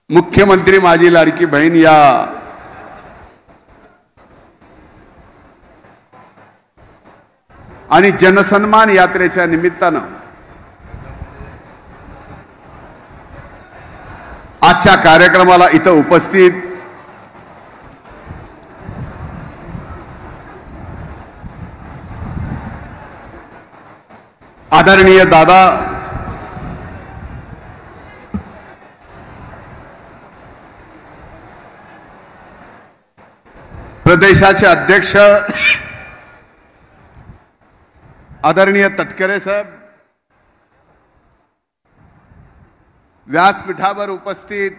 मुख्यमंत्री माझी लाडकी बहीण या आणि जनसन्मान यात्रेच्या निमित्तानं आजच्या कार्यक्रमाला इथं उपस्थित आदरणीय दादा प्रदेशाचे अध्यक्ष आदरणीय तटकरे साहेब, व्यासपीठावर उपस्थित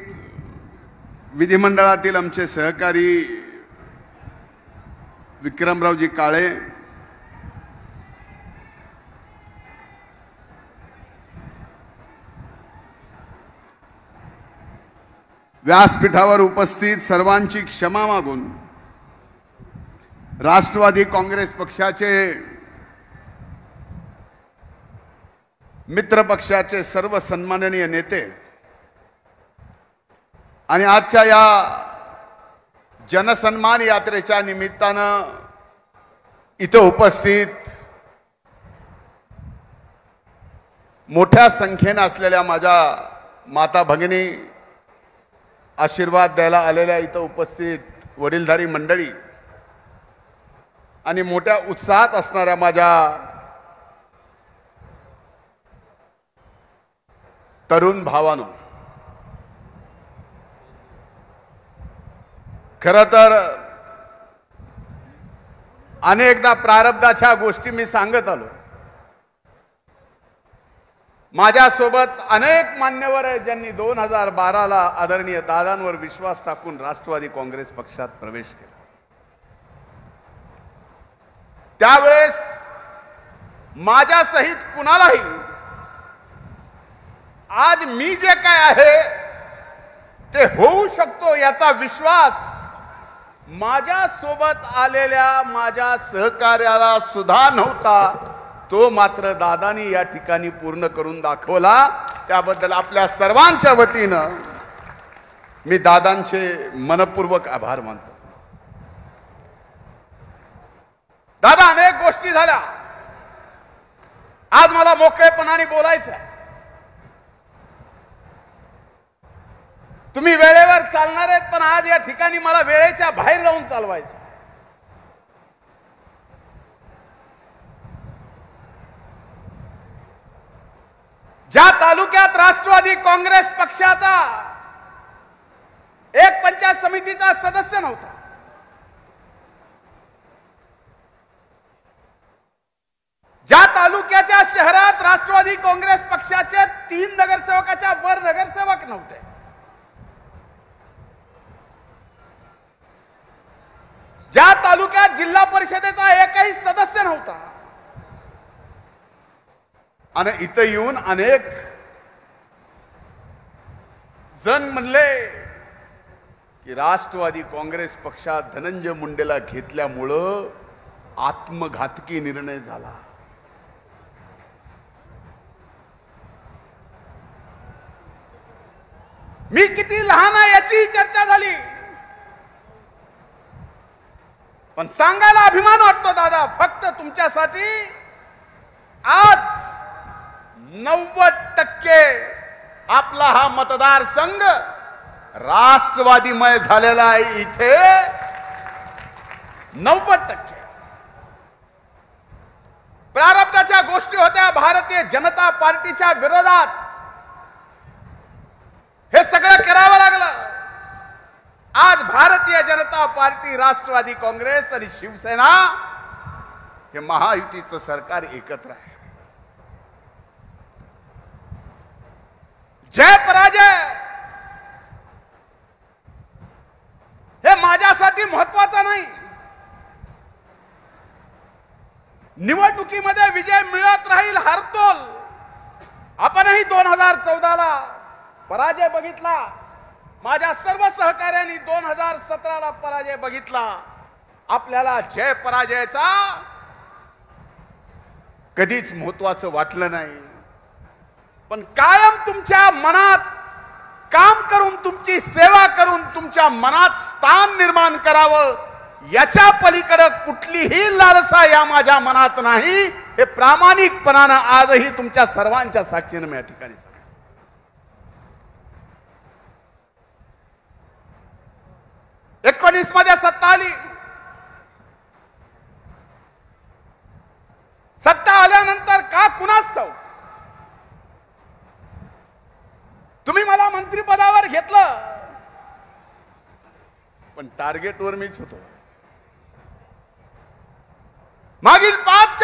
विधिमंडळातील आमचे सहकारी विक्रमरावजी काळे, व्यासपीठावर उपस्थित सर्वांची क्षमा मागून राष्ट्रवादी काँग्रेस पक्षाचे मित्र पक्षाचे सर्व सन्माननीय नेते आणि आजच्या या जनसन्मान यात्रेच्या निमित्तानं इथे उपस्थित मोठ्या संख्येने असलेल्या माझ्या माता भगिनी, आशीर्वाद द्यायला आलेल्या इथं उपस्थित वडीलधारी मंडळी आणि मोठ्या उत्साहात असणाऱ्या माझ्या तरुण भावांनो, खरं तर अनेकदा प्रारब्धाच्या गोष्टी मी सांगत आलो. माझ्यासोबत अनेक मान्यवर आहेत ज्यांनी 2012ला आदरणीय दादांवर विश्वास टाकून राष्ट्रवादी काँग्रेस पक्षात प्रवेश केला. त्यावेळेस माझ्या सहित कुणालाही आज मी जे काय आहे ते होऊ शकतो याचा विश्वास माझ्या सोबत आलेल्या माझ्या सहकार्याला सुद्धा नव्हता. तो मात्र दादांनी या ठिकाणी पूर्ण करून दाखवला. त्याबद्दल आपल्या सर्वांच्या वतीनं मी दादांचे मनपूर्वक आभार मानतो. दादा, अनेक गोष्टी झाल्या. आज मला मोकळेपणाने बोलायचं आहे. तुम्ही वेळेवर चालणार आहेत, पण आज या ठिकाणी मला वेळेच्या बाहेर जाऊन चालवायचं. ज्या तालुक्यात राष्ट्रवादी काँग्रेस पक्षाचा एक पंचायत समितीचा सदस्य नव्हता, ज्या तालुक्याच्या शहरात राष्ट्रवादी काँग्रेस पक्षाचे 3 नगरसेवकाच्या वर नगरसेवक नव्हते, ज्या तालुक्यात जिल्हा परिषदेचा एकही सदस्य नव्हता, आणि इथं येऊन अनेक जण म्हणले की राष्ट्रवादी काँग्रेस पक्षात धनंजय मुंडेला घेतल्यामुळं आत्मघातकी निर्णय झाला. मी किती लहान आहे याची चर्चा झाली, पण सांगायला अभिमान वाटतो दादा, फक्त तुमच्यासाठी आज 90% आपला हा मतदारसंघ राष्ट्रवादीमय झालेला आहे. इथे 90% प्रारब्धाच्या गोष्टी होत्या भारतीय जनता पार्टीच्या विरोधात. हे सगळं करावं लागलं. आज भारतीय जनता पार्टी, राष्ट्रवादी काँग्रेस आणि शिवसेना हे महायुतीचं सरकार एकत्र आहे. जय पराजय हे माझ्यासाठी महत्वाचं नाही. निवडणुकीमध्ये विजय मिळत राहील, हरतोल. आपणही 2014ला पराजय बघितला, माझ्या सर्व सहकार्यांनी 2017ला पराजय बघितला. आपल्याला जय पराजयाचा कधीच महत्वाचं वाटलं नाही, पण कायम तुमच्या मनात काम करून राहून तुमची सेवा करून तुमच्या मनात स्थान निर्माण करावं, याच्या पलीकडे कुठलीही लालसा या माझ्या मनात नाही. हे प्रामाणिकपणानं आजही तुमच्या सर्वांच्या साक्षीने मी या ठिकाणी सांगतो. 19 मध्ये सत्ता आली. सत्ता आल्यानंतर का कुणाच ठाऊक तुम्ही मला मंत्रिपदावर घेतलं, पण टार्गेटवर मीच होतो. मागील 5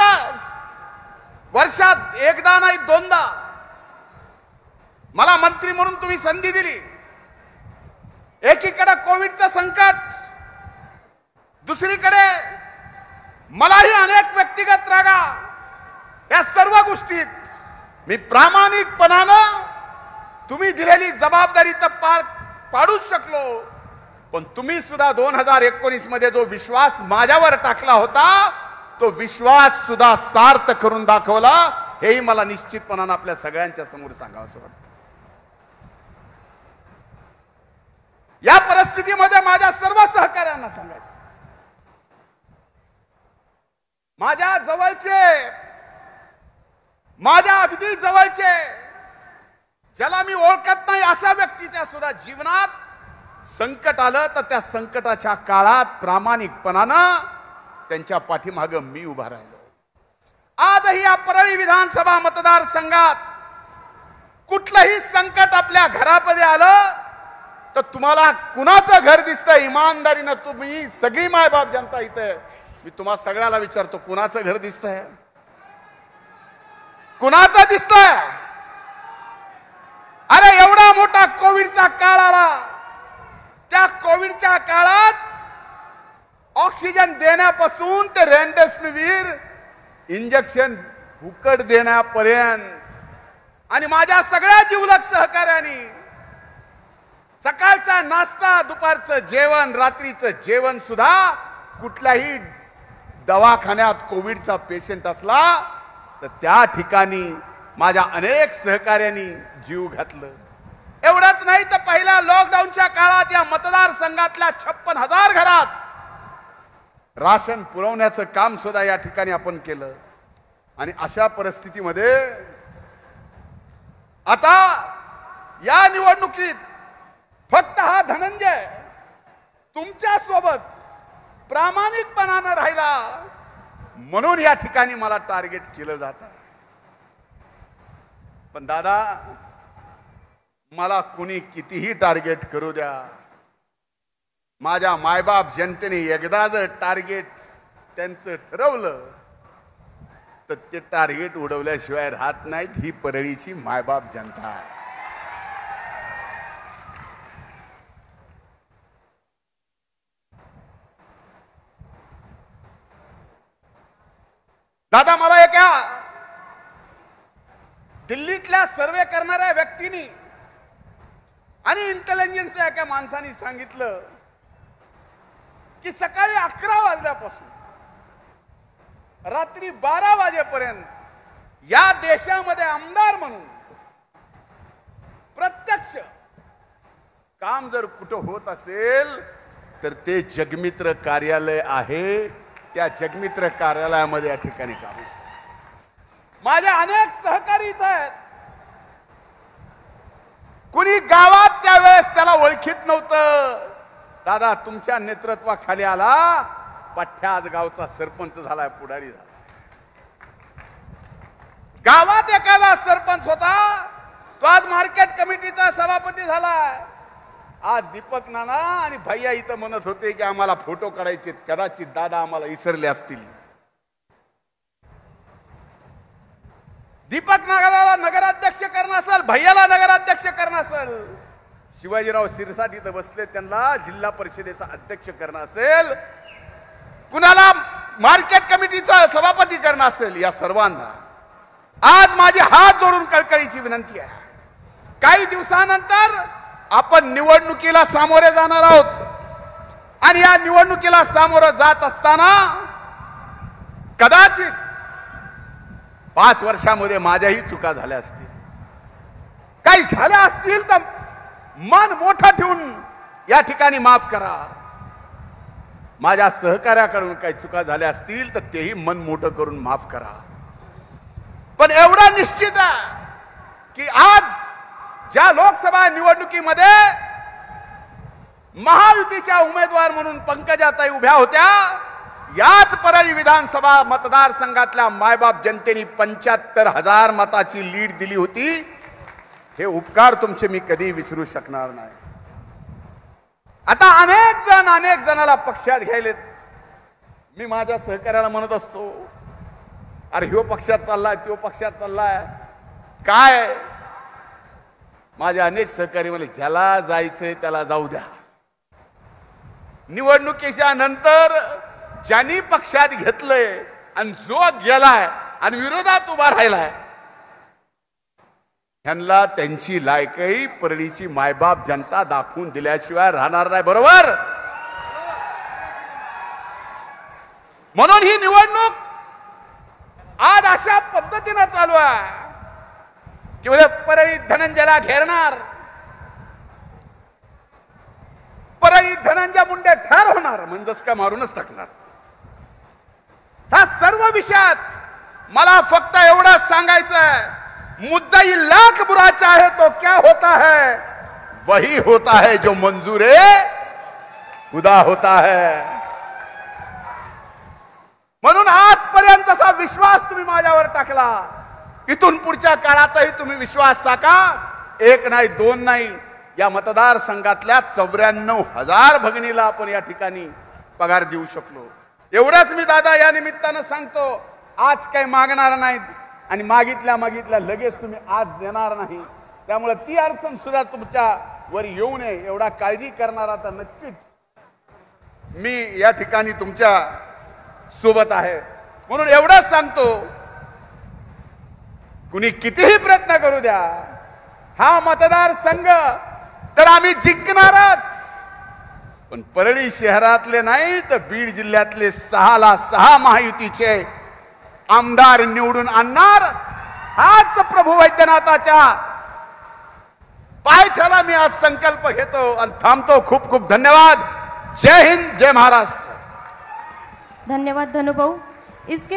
वर्षात एकदा नाही दोनदा मला मंत्री म्हणून तुम्ही संधी दिली. एकीकडे कोविडचं संकट, दुसरीकडे मलाही अनेक व्यक्तिगत रागा. या सर्व गोष्टीत मी प्रामाणिकपणानं तुम्ही दिलेली जबाबदारी तर पार पाडूच शकलो, पण तुम्ही सुद्धा 2019 मध्ये जो विश्वास माझ्यावर टाकला होता तो विश्वास सुद्धा सार्थ करून दाखवला. हेही मला निश्चितपणानं आपल्या सगळ्यांच्या समोर सांगावंसं वाटतं. या परिस्थितीमध्ये माझ्या सर्व सहकाऱ्यांना सांगायचं, माझ्या जवळचे, माझ्या अगदी जवळचे, ज्याला मी ओळखत नाही अशा व्यक्तीच्या सुद्धा जीवनात संकट आलं तर त्या संकटाच्या काळात प्रामाणिकपणानं त्यांच्या पाठीमागे मी उभा राहिलो. आजही या परळी विधानसभा मतदारसंघात कुठलंही संकट आपल्या घरामध्ये आलं तर तुम्हाला कुणाचं घर दिसतं? इमानदारीनं तुम्ही सगळी मायबाप जनता इथे, मी तुम्हा सगळ्याला विचारतो, कुणाचं घर दिसतंय? कुणाचं दिसतंय? अरे एवढा मोठा कोविडचा काळ आला, त्या कोविडच्या काळात ऑक्सिजन देण्यापासून ते रेमडेसिवीर इंजेक्शन फुकट देण्यापर्यंत आणि माझ्या सगळ्या जिवलग सहकार्यांनी सकाळचा नाश्ता, दुपारचं जेवण, रात्रीचं जेवण सुद्धा कुठल्याही दवाखान्यात कोविडचा पेशंट असला तर त्या ठिकाणी माझ्या अनेक सहकार्यांनी जीव घातलं. एवढंच नाही तर पहिल्या लॉकडाऊनच्या काळात या मतदारसंघातल्या 56,000 घरात राशन पुरवण्याचं काम सुद्धा या ठिकाणी आपण केलं. आणि अशा परिस्थितीमध्ये आता या निवडणुकीत फक्त हा धनंजय तुमच्या सोबत प्रामाणिकपणानं राहिला म्हणून या ठिकाणी मला टार्गेट केलं जातं. पण दादा, मला कुणी कितीही टार्गेट करू द्या, माझ्या मायबाप जनतेने एकदा जर टार्गेट त्यांचं ठरवलं तर ते टार्गेट उडवल्याशिवाय राहत नाहीत. ही परळीची मायबाप जनता आहे. दादा, मला एका दिल्लीतल्या सर्वे करणाऱ्या व्यक्तीनी आणि इंटेलिजन्सच्या एका माणसाने सांगितलं की सकाळी 11 वाजल्यापासून रात्री 12 वाजेपर्यंत या देशामध्ये आमदार म्हणून प्रत्यक्ष काम जर कुठं होत असेल तर ते जगमित्र कार्यालय आहे. त्या जगमित्र कार्यालयामध्ये या ठिकाणी काम. माझे अनेक सहकारी इथं आहेत. कुणी गावात त्यावेळेस त्याला ओळखीत नव्हतं. दादा, तुमच्या नेतृत्वाखाली आला, पठ्ठ्या आज गावचा सरपंच झालाय, पुढारी झाला. गावात एखादा सरपंच होता, तो आज मार्केट कमिटीचा सभापती झालाय. आज दीपक नाना आणि भैया इथं म्हणत होते की आम्हाला फोटो काढायचे, कदाचित दादा आम्हाला विसरले असतील. दीपक नानाला नगराध्यक्ष करणं असेल, भैयाला नगराध्यक्ष करणं असेल, शिवाजीराव शिरसाट इथं बसले, त्यांना जिल्हा परिषदेचा अध्यक्ष करणं असेल, कुणाला मार्केट कमिटीचा सभापती करणं असेल, या सर्वांना आज माझी हात जोडून कळकळीची विनंती आहे. काही दिवसानंतर आपण निवडणुकीला सामोरे जाणार आहोत आणि या निवडणुकीला सामोरं जात असताना कदाचित 5 वर्षामध्ये माझ्याही चुका झाल्या असतील, काही झाल्या असतील तर मन मोठं ठेवून या ठिकाणी माफ करा. माझ्या सहकार्याकडून काही चुका झाल्या असतील तर तेही मन मोठं करून माफ करा. पण एवढा निश्चित आहे की आज ज्या लोकसभा निवडणुकीमध्ये महायुतीच्या उमेदवार म्हणून पंकजाताई उभ्या होत्या, याच परळी विधानसभा मतदारसंघातल्या मायबाप जनतेने 75,000 मताची लीड दिली होती. हे उपकार तुमचे मी कधी विसरू शकणार नाही. आता अनेक जणाला पक्षात घ्यायलेत. मी माझ्या सहकार्याला म्हणत असतो, अरे ह्यो पक्षात चाललाय, त्यो पक्षात चाललाय. काय माझे अनेक सहकारी म्हणले, ज्याला जायचंय त्याला जाऊ द्या. निवडणुकीच्या नंतर ज्यांनी पक्षात घेतलंय आणि जो गेलाय आणि विरोधात उभा राहिलाय, ह्यांना त्यांची लायकी परळीची मायबाप जनता दाखवून दिल्याशिवाय राहणार नाही. बरोबर? म्हणून ही निवडणूक आज अशा पद्धतीने चालू आहे की म्हणजे परळी धनंजयला घेरणार, परळी धनंजय मुंडे ठार होणार म्हणजे का मारूनच टाकणार. ह्या सर्व विषयात मला फक्त एवढंच सांगायचं आहे, मुद्दाई लाख बुरा चाहे तो क्या होता है, वही होता है जो मंजूरे खुदा होता है. म्हणून आजपर्यंत असा विश्वास तुम्ही माझ्यावर टाकला, इथून पुढच्या काळातही तुम्ही विश्वास टाका. एक नाही, दोन नाही, या मतदारसंघातल्या 94,000 भगिनीला आपण या ठिकाणी पगार देऊ शकलो. एवढंच मी दादा या निमित्तानं सांगतो. आज काही मागणार नाहीत आणि मागितल्या लगेच तुम्ही आज देणार नाही. त्यामुळे ती अडचण सुद्धा तुमच्या वर येऊ नये एवढा काळजी करणारा तर नक्कीच मी या ठिकाणी तुमच्या सोबत आहे. म्हणून एवढंच सांगतो, कुणी कितीही प्रयत्न करू द्या, हा मतदारसंघ तर आम्ही जिंकणारच. पण परळी शहरातले नाही तर बीड जिल्ह्यातले 6ला 6 महायुतीचे आमदार निवडून आणणार. हाच प्रभू वैद्यनाथाच्या पायथ्याला मी आज संकल्प घेतो आणि थांबतो. खूप खूप धन्यवाद. जय हिंद, जय महाराष्ट्र. धन्यवाद धनुभाऊ. इसके